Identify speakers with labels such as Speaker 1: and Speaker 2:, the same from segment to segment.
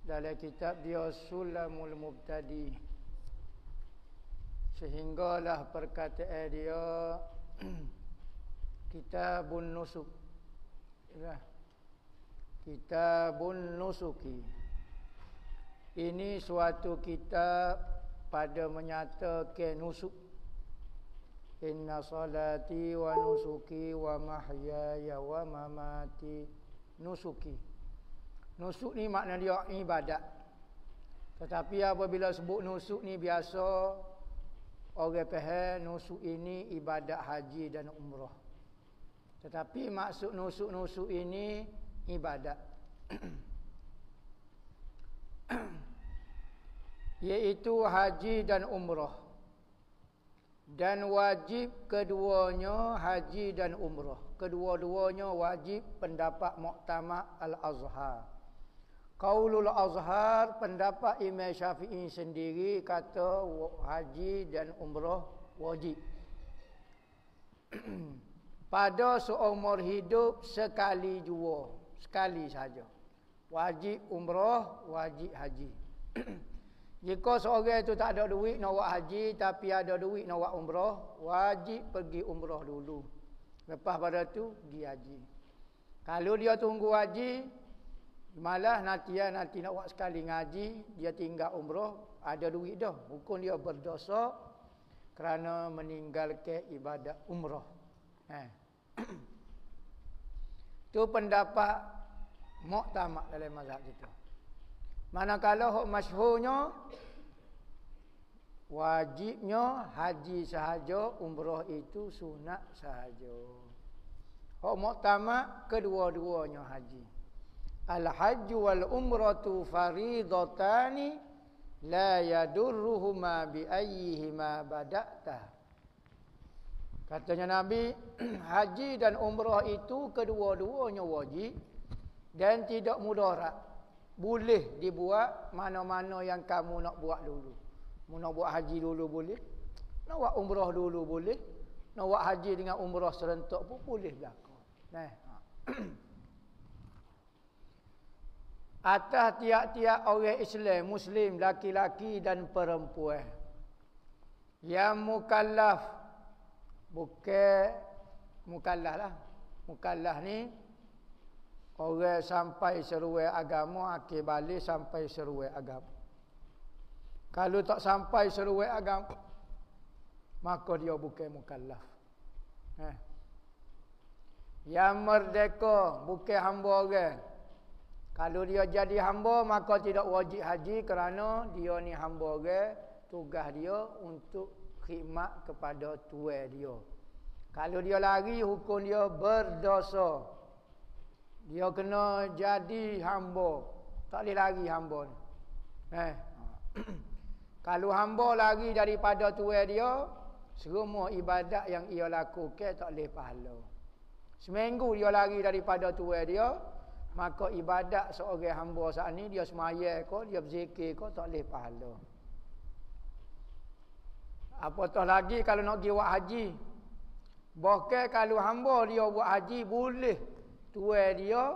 Speaker 1: dalam kitab dia Sulamul Mubtadi, sehinggalah perkataan dia Kitabun Nusuk, Kitabun Nusuki. Ini suatu kitab pada menyatakan nusuk. Inna salati wa nusuki wa mahyaya wa mamati nusuki. Nusuk ni makna dia ibadat. Tetapi apabila sebut nusuk ni biasa orang faham nusuk ini ibadat haji dan umrah. Tetapi maksud nusuk-nusuk ini ibadat. Iaitu haji dan umrah. Dan wajib keduanya haji dan umrah. Kedua-duanya wajib pendapat Muktamad Al-Azhar. Qaulul Azhar, pendapat Imam Syafi'i sendiri kata haji dan umrah wajib. Pada seumur hidup sekali jua, sekali saja. Wajib umrah, wajib haji. Jika seorang itu tak ada duit nak buat haji tapi ada duit nak buat umrah, wajib pergi umrah dulu. Lepas pada tu pergi haji. Kalau dia tunggu haji, malah nanti nak buat sekali ngaji, dia tinggal umrah, ada duit dah. Hukum dia berdosa kerana meninggalkan ibadat umrah. Itu pendapat muktamad dalam mazhab kita. Manakala hak masyhurnya wajibnya haji sahaja, umrah itu sunat sahaja. Hak muktamad kedua-duanya haji. Al-hajju wal umratu faridatani la yadurruhuma bi ayyihima bada'ta. Katanya Nabi, haji dan umrah itu kedua-duanya wajib dan tidak mudarat. Boleh dibuat mana-mana yang kamu nak buat dulu. Mu nak buat haji dulu boleh. Nak buat umrah dulu boleh. Nak buat haji dengan umrah serentak pun boleh belaka. Atas tiap-tiap orang Islam, Muslim, laki-laki dan perempuan yang mukallaf, bukan mukallaf lah. Mukallaf ni orang sampai seruai agama, akhir balik sampai seruai agama. Kalau tak sampai seruai agama, maka dia bukan mukallaf. Yang merdeka, bukan hamba orang. Kalau dia jadi hamba, maka tidak wajib haji kerana dia ni hamba orang. Tugas dia untuk khidmat kepada tuan dia. Kalau dia lari, hukum dia berdosa. Dia kena jadi hamba. Tak boleh lari hamba ni. Kalau hamba lari daripada tuan dia, semua ibadat yang ia lakukan tak boleh pahala. Seminggu dia lari daripada tuan dia, maka ibadat seorang hamba saat ni, dia semayang ke, dia berzikir ke, tak boleh pahala. Apatah lagi kalau nak pergi buat haji. Bahkan kalau hamba dia buat haji, boleh tuan dia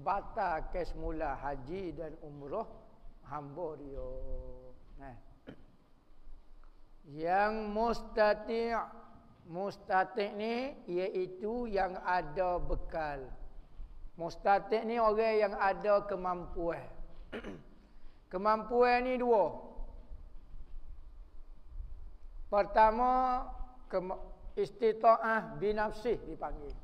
Speaker 1: batalkan semula haji dan umrah hamba dia. Yang mustati' ni iaitu yang ada bekal. Mustati' ni orang yang ada kemampuan. Kemampuan ni dua. Pertama, istita'ah binafsih dipanggil.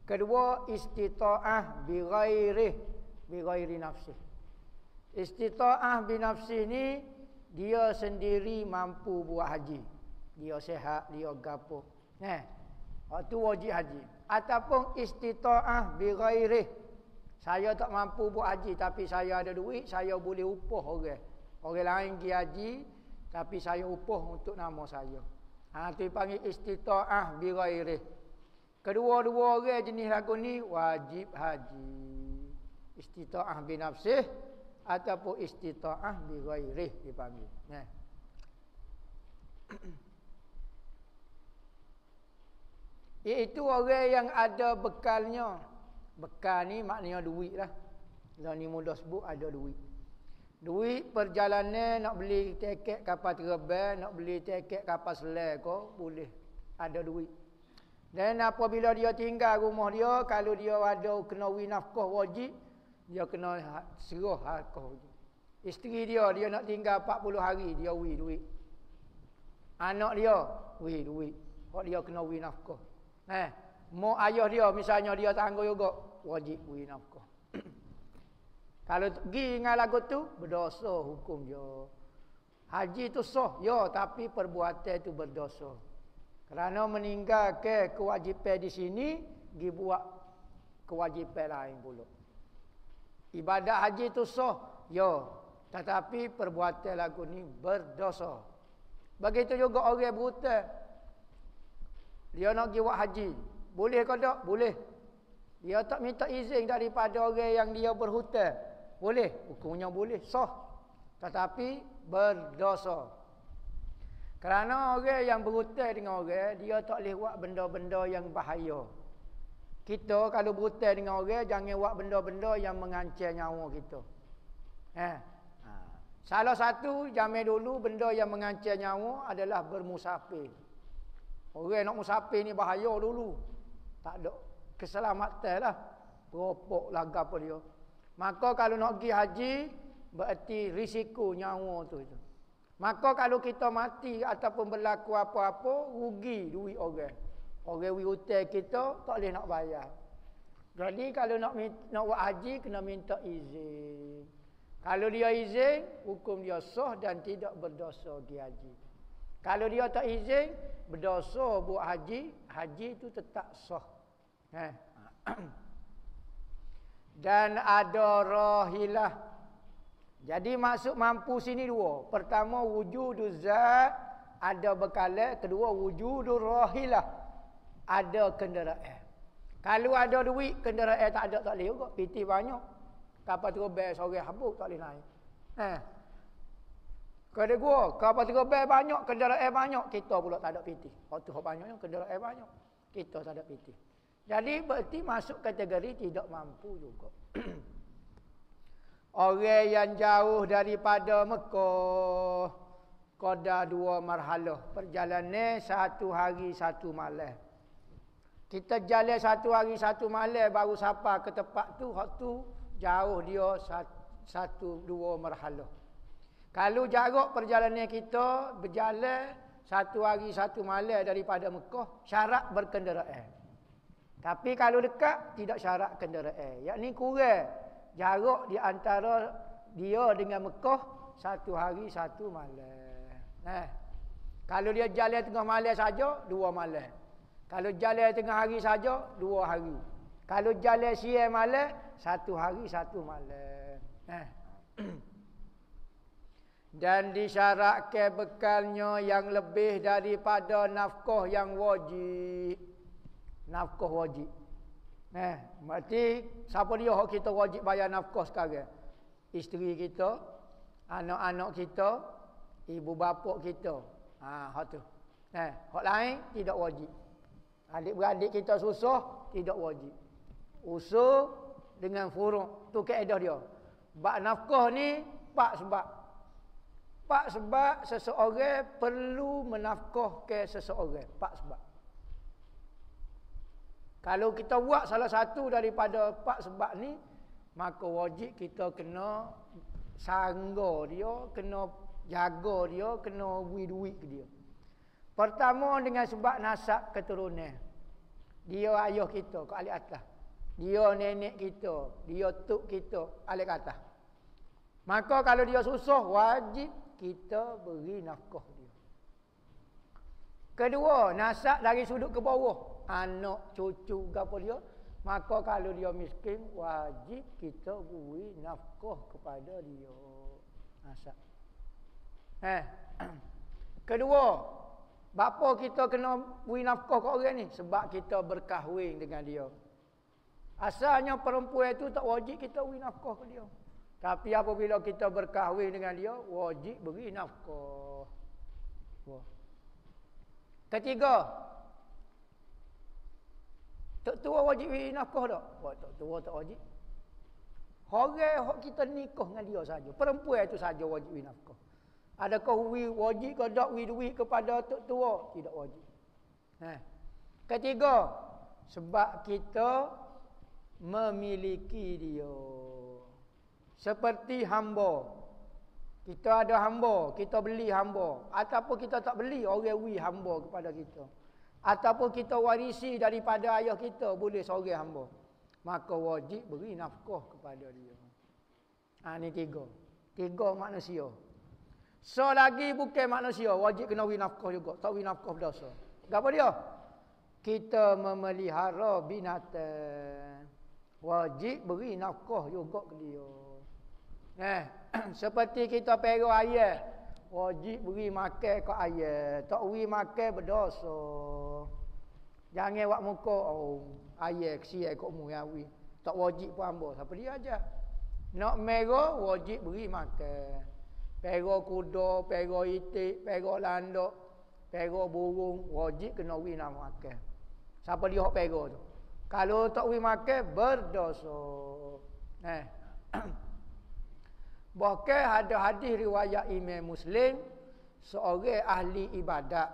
Speaker 1: Kedua, istita'ah bighairi nafsih. Istita'ah binafsih ni dia sendiri mampu buat haji. Dia sihat, dia gapo. Itu wajib haji. Ataupun istita'ah bighairi. Saya tak mampu buat haji tapi saya ada duit, saya boleh upah orang. Orang lain pergi haji tapi saya upah untuk nama saya. Itu dipanggil istita'ah bighairi. Kedua-dua orang jenis lagu ni wajib haji. Istita'ah binafsih ataupun istita'ah bighairi dipanggil. Iaitu orang yang ada bekalnya. Bekal ni maknanya duit lah. Yang ni mudah sebut ada duit. Duit perjalanan nak beli tiket kapal terbang, nak beli tiket kapal selam ko boleh. Ada duit. Dan apabila dia tinggal rumah dia, kalau dia ada kena nafkah wajib, dia kena serah hakah. Isteri dia nak tinggal 40 hari, dia duit. Anak dia duit. Hak dia kena nafkah. Mak ayah dia misalnya dia tangguh juga, wajib nafkah. Kalau pergi dengan lagu tu, berdosa hukum dia. Haji tu sah, ya, tapi perbuatan tu berdosa. Kerana meninggalkan kewajipan di sini, pergi buat kewajipan lain pula. Ibadat haji tu sah, ya, tetapi perbuatan lagu ni berdosa. Begitu juga orang berhutang. Dia nak pergi buat haji. Boleh ke tak? Boleh. Dia tak minta izin daripada orang yang dia berhutang. Boleh. Hukumnya boleh. Sah. Tetapi berdosa. Kerana orang yang berhutang dengan orang, dia tak boleh buat benda-benda yang bahaya. Kita kalau berhutang dengan orang, jangan buat benda-benda yang mengancam nyawa kita. Salah satu zaman dulu benda yang mengancam nyawa adalah bermusafir. Orang nak musafir ni bahaya dulu. Tak ada keselamatan lah. Beropok laga apa dia. Maka kalau nak pergi haji, berarti risiko nyawa tu. Maka kalau kita mati ataupun berlaku apa-apa, rugi duit orang. Orang hutang kita tak boleh nak bayar. Jadi kalau nak buat haji, kena minta izin. Kalau dia izin, hukum dia sah dan tidak berdosa pergi haji. Kalau dia tak izin, berdosa buat haji, haji itu tetap sah. Dan ada rahilah. Jadi maksud mampu sini dua. Pertama wujuduz zat, ada bekalan. Kedua wujudul rahilah, ada kenderaan. Kalau ada duit, kenderaan tak ada, tak boleh juga. Piti banyak. Kapal terbang seorang habuk tak boleh naik. Kedua, kapal terbang banyak, kenderaan banyak, kita pula tak ada piti. Waktu banyaknya kenderaan banyak, kita tak ada piti. Jadi berarti masuk kategori tidak mampu juga. Orang yang jauh daripada Mekah, qada 2 marhalah. Perjalanan 1 hari 1 malam. Kita jalan 1 hari 1 malam baru sampai ke tempat tu, hak tu jauh dia 1-2 marhalah. Kalau jarak perjalanan kita berjalan 1 hari 1 malam daripada Mekah, syarat berkenderaan. Tapi kalau dekat, tidak syarat kenderaan. Yakni kurang jarak di antara dia dengan Mekah 1 hari 1 malam. Kalau dia jalan tengah malam saja, 2 malam. Kalau jalan tengah hari saja, 2 hari. Kalau jalan siang malam, 1 hari 1 malam. Dan disyaratkan bekalnya yang lebih daripada nafkah yang wajib. Nafkah wajib. Berarti siapa dia hak kita wajib bayar nafkah sekarang? Isteri kita, anak-anak kita, ibu bapa kita. Hak tu. Hak lain tidak wajib. Adik-beradik kita susah, tidak wajib. Usul dengan furu'. Tu kaedah dia. Bab nafkah ni 4 sebab. 4 sebab seseorang perlu menafkahkan seseorang. 4 sebab. Kalau kita buat salah satu daripada 4 sebab ni, maka wajib kita kena sangga dia, kena jaga dia, kena beri duit ke dia. Pertama dengan sebab nasab keturunan. Dia ayah kita ke alik atas. Dia nenek kita, dia tok kita alik atas. Maka kalau dia susah, wajib kita beri nafkah dia. Kedua, nasab dari sudut ke bawah. Anak, cucu, apa dia. Maka kalau dia miskin, wajib kita beri nafkah kepada dia. Nasab. Kedua, bapa kita kena beri nafkah ke orang ni sebab kita berkahwin dengan dia. Asalnya perempuan itu tak wajib kita beri nafkah ke dia. Tapi apabila kita berkahwin dengan dia, wajib beri nafkah. Ketiga, tok tua wajib beri nafkah tak? Tok tua tak wajib. Orang hok kita nikah dengan dia saja. Perempuan itu saja wajib wi nafkah. Adakah wi wajib ke dak wi duit kepada tok tua? Tidak wajib. Ketiga, sebab kita memiliki dia. Seperti hamba. Kita ada hamba, kita beli hamba. Ataupun kita tak beli, orang wi hamba kepada kita. Ataupun kita warisi daripada ayah kita, boleh seorang hamba. Maka wajib beri nafkah kepada dia. Ini tiga. Tiga manusia. So lagi bukan manusia, wajib kena beri nafkah juga. Tak beri nafkah berdosa. Apa dia? Kita memelihara binatang. Wajib beri nafkah juga ke dia. Seperti kita perah ayam, wajib beri makan ke ayam. Tak beri makan berdosa. Jangan buat muka ayam kesian kok mu yawi. Tak wajib pun hamba. Siapa dia aja. Nak merah wajib beri makan. Perah kuda, perah itik, perah landak, perah burung, wajib kena beri nak makan. Siapa dia hok perah tu? Kalau tak beri makan berdosa. Bahkan ada hadis riwayat Imam Muslim, seorang ahli ibadat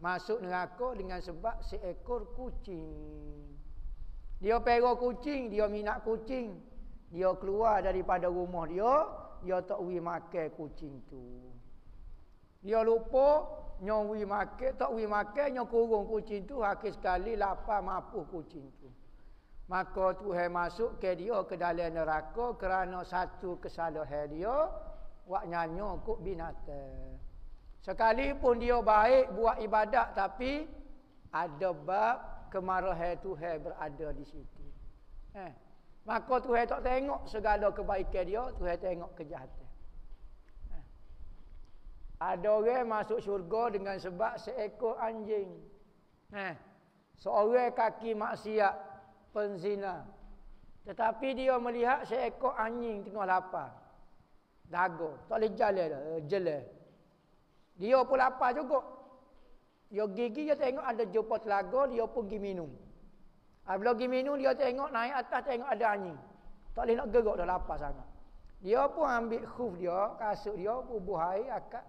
Speaker 1: masuk neraka dengan sebab seekor kucing. Dia perah kucing, dia minat kucing. Dia keluar daripada rumah dia tak beri makan kucing tu. Dia lupa nyawi makan, tak beri makan, nyo kurung kucing tu, akhir sekali lapar mapuh kucing tu. Maka Tuhan masuk ke dia ke dalam neraka kerana satu kesalahan dia, wak nyanyo kok binatang. Sekalipun dia baik buat ibadat, tapi ada bab kemarahan Tuhan berada di situ. Maka Tuhan tak tengok segala kebaikan dia, Tuhan tengok kejahatan. Ada orang masuk syurga dengan sebab seekor anjing. Seorang kaki maksiat, penzina. Tetapi dia melihat seekor anjing tengah lapar. Dago, tak boleh jalan. Dia pun lapar juga. Dia gigi, dia tengok ada jumpa telaga, dia pun pergi minum. Bila pergi minum, dia tengok naik atas, tengok ada anjing. Tak boleh nak gerak, dah lapar sangat. Dia pun ambil khuf dia, kasut dia, bubuh air, akak.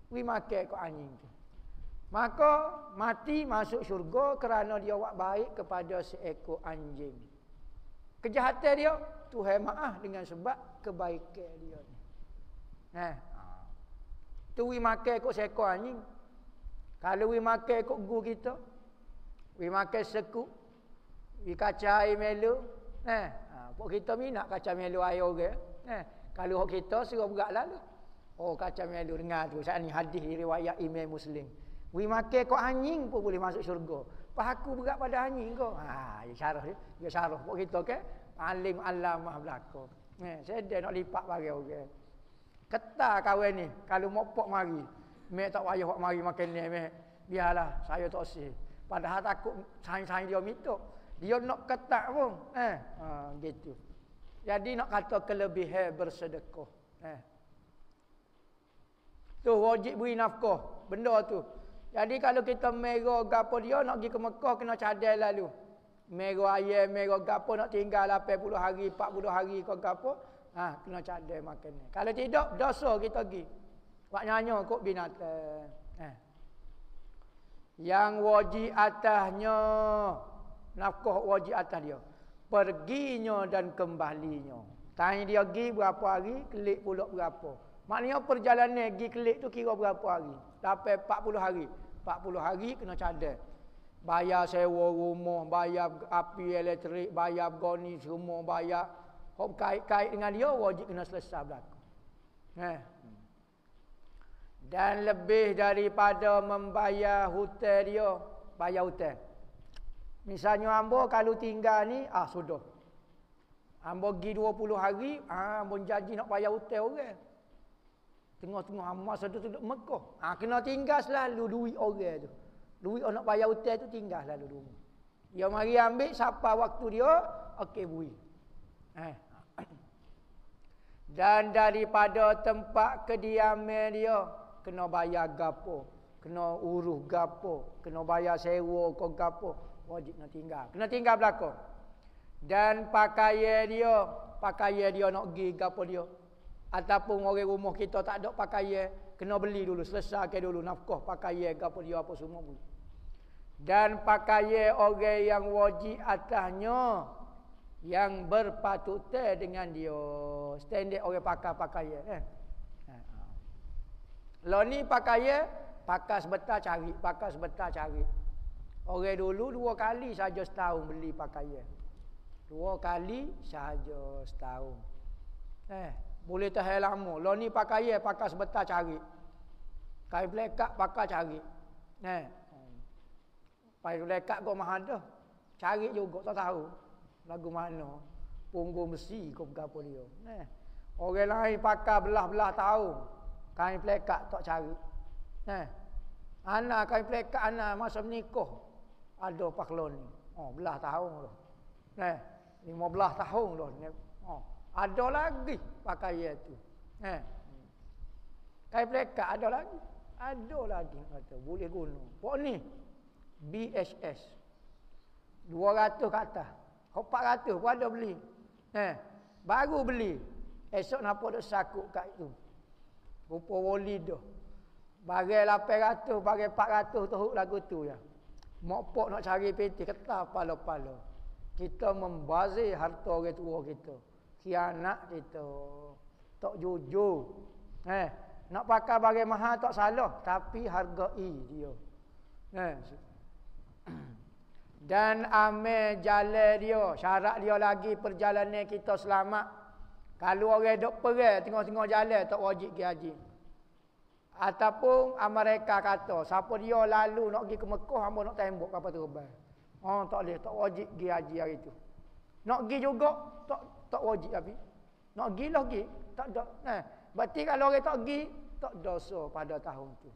Speaker 1: Pergi makan ke anjing tu. Maka mati masuk syurga kerana dia buat baik kepada seekor anjing. Kejahatan dia, Tuhan maaf dengan sebab kebaikan dia. Tu pergi makan kot seekor anjing. Kalau pergi makan kot guru kita, pergi makan sekuk, pergi kacau air melu. Pok kita minat kacau melu air orang. Kalau kita suruh berat lalu. Kacau melu dengar tu. Saat ni hadis riwayat Imam Muslim. Pergi makan kot anjing pun boleh masuk syurga. Pas aku berat pada anjing kau. Dia syarah dia. Dia syarah pok kita ke. Alim alamah belakang. Sedar nak lipat bagi orang. Ketar kawan ni. Kalau mopok mari. Mek tak payah buat mari makan ni. Mek. Biarlah. Saya tak sih. Padahal takut saing-saing dia minta. Dia nak ketak pun. Gitu. Jadi nak kata kelebihan bersedekah. Tu wajib beri nafkah. Benda tu. Jadi kalau kita merah gapo dia nak pergi ke Mekah kena cadai lalu. Merah ayam, merah gapo nak tinggal 80 hari, 40 hari ke gapo. Kena cadai makan ni. Kalau tidak, dosa kita pergi. Buat nyanyo kok binatang. Yang wajib atasnya, nafkah wajib atas dia. Perginya dan kembalinya. Tanya dia pergi berapa hari, kelik pula berapa. Maknanya perjalanan pergi kelik tu kira berapa hari. Sampai 40 hari. 40 hari kena cadai. Bayar sewa rumah, bayar api elektrik, bayar goni semua, bayar. Hop kait-kait dengan dia wajib kena selesai belaka. Dan lebih daripada membayar hutang dia, bayar hutang. Misalnya hamba kalau tinggal ni, sudah. Hamba pergi 20 hari, hamba janji nak bayar hutang orang. Tengah-tengah masa tu duduk Mekah. Kena tinggal selalu duit orang tu. Duit orang nak bayar hutang tu tinggal selalu di rumah. Dia mari ambil siapa waktu dia, okey bui. Dan daripada tempat kediaman dia, kena bayar gapo, kena urus gapo, kena bayar sewa ke gapo, wajib nak tinggal. Kena tinggal belaka. Dan pakaian dia nak pergi ke apa dia. Ataupun orang rumah kita tak ada pakaian, kena beli dulu, selesaikan dulu nafkah pakaian ke apa dia apa semua beli. Dan pakaian orang yang wajib atasnya yang berpatutan dengan dia. Standard orang pakai pakaian Lo ni pakaian pakai sebentar cari. Orang dulu 2 kali saja setahun beli pakaian. 2 kali saja setahun. Boleh tahan lama. Lo ni pakaian pakai sebentar cari. Kain pelekat pakai cari. Kain pelekat kau mahal dah. Cari juga tak tahu lagu mana. Punggung besi kau berapa dia. Orang lain pakai belah-belah tahun. Kain pelekat tak cari. Ana kain pelekat ana masa menikah ada paklon ni. Belah tahun dah. 15 tahun dah. Ada lagi pakaian tu. Kain pelekat ada lagi. Ada lagi kata boleh guna. Pok ni BHS 200 ke atas. 400 pun ada beli. Baru beli. Esok nampak duk sakut kat itu. Rupa woli dah. Bagai 800, bagai 400 teruk lagu tu ya. Mokpok nak cari peti ketah pala-pala. Kita membazir harta orang tua kita. Khianat kita. Tak jujur. Nak pakai bagai mahal tak salah, tapi hargai dia. Dan amal jalan dia, syarat dia lagi perjalanan kita selamat. Kalau orang duk perang tengah-tengah jalan tak wajib pergi haji. Ataupun mereka kata, siapa dia lalu nak pergi ke Mekah, hamba nak tembak kapal terbang. Tak boleh, tak wajib pergi haji hari tu. Nak pergi juga, tak wajib habis. Nak pergi lah pergi, tak ada. Berarti kalau orang tak pergi, tak dosa pada tahun tu.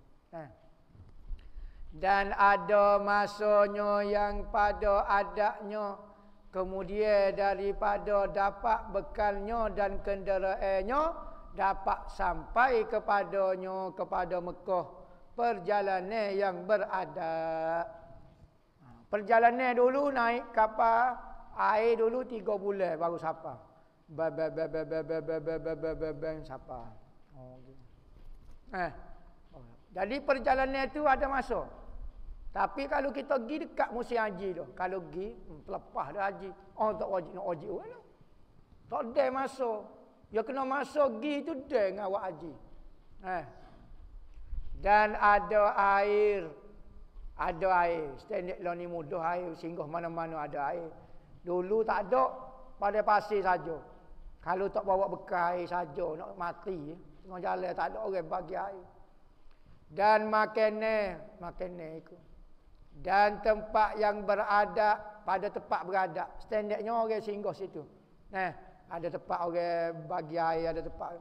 Speaker 1: Dan ada masanya yang pada adatnya, kemudian daripada dapat bekalnya dan kenderaannya, dapat sampai kepadanya kepada Mekah perjalanan yang beradab. Perjalanan dulu naik kapal air dulu 3 bulan baru sampai. Sampai. Jadi perjalanan itu ada masa. Tapi kalau kita pergi dekat musim haji tu, kalau pergi lepas dah haji, tak wajib nak wajib mana. Tak ada masa. Ya kena masuk pergi tu dengan awak haji. Dan ada air. Ada air. Standard lah ni mudah air. Singgah mana-mana ada air. Dulu tak ada. Pada pasir saja. Kalau tak bawa bekal air saja nak mati. Tengah jalan tak ada orang bagi air. Dan makanan ikut. Dan tempat yang beradab. Pada tempat beradab. Standardnya orang singgah situ. Ada tempat orang bagi air, ada tempat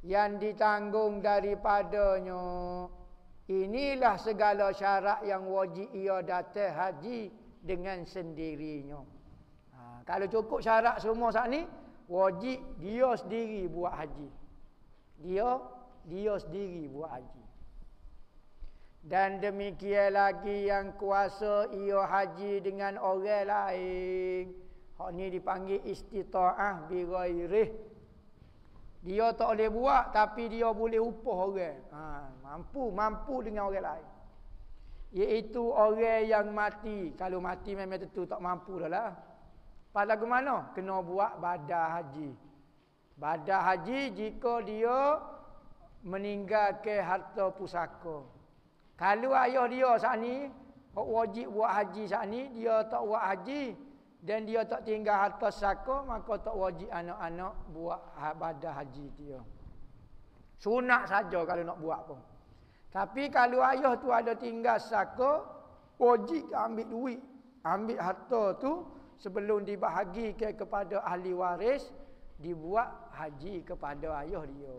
Speaker 1: yang ditanggung daripadanya. Inilah segala syarat yang wajib ia datang haji dengan sendirinya. Kalau cukup syarat semua saat ni, wajib dia sendiri buat haji. Dia sendiri buat haji. Dan demikian lagi yang kuasa ia haji dengan orang lain. Hak ni dipanggil istita'ah bi ghairih. Dia tak boleh buat tapi dia boleh upah orang. Mampu dengan orang lain. Iaitu orang yang mati. Kalau mati memang tentu tak mampu dah lah. Pada lagu mana? Kena buat badah haji. Badah haji jika dia meninggalkan harta pusaka. Kalau ayah dia saat ni wajib buat haji saat ni, dia tak buat haji dan dia tak tinggal harta saka, maka tak wajib anak-anak buat badah haji dia. Sunat saja kalau nak buat pun. Tapi kalau ayah tu ada tinggal saka, wajib ambil duit, ambil harta tu sebelum dibahagikan kepada ahli waris, dibuat haji kepada ayah dia.